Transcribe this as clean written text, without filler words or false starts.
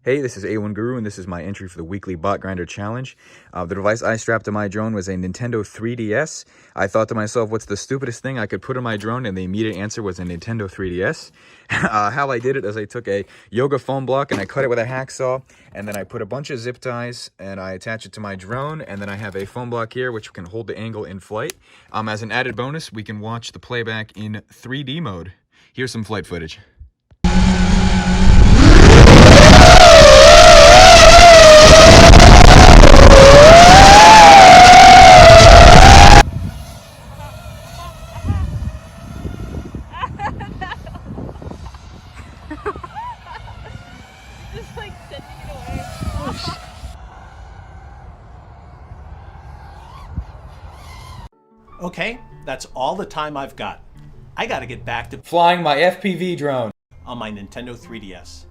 Hey, this is A1 Guru, and this is my entry for the weekly bot grinder challenge. The device I strapped to my drone was a Nintendo 3DS. I thought to myself, what's the stupidest thing I could put on my drone? And the immediate answer was a Nintendo 3DS. How I did it is I took a yoga foam block and I cut it with a hacksaw, and then I put a bunch of zip ties and I attach it to my drone, and then I have a foam block here which can hold the angle in flight. As an added bonus, we can watch the playback in 3D mode. Here's some flight footage. Just like sending it away. Okay, that's all the time I've got. I gotta get back to Flying my FPV drone. on my Nintendo 3DS.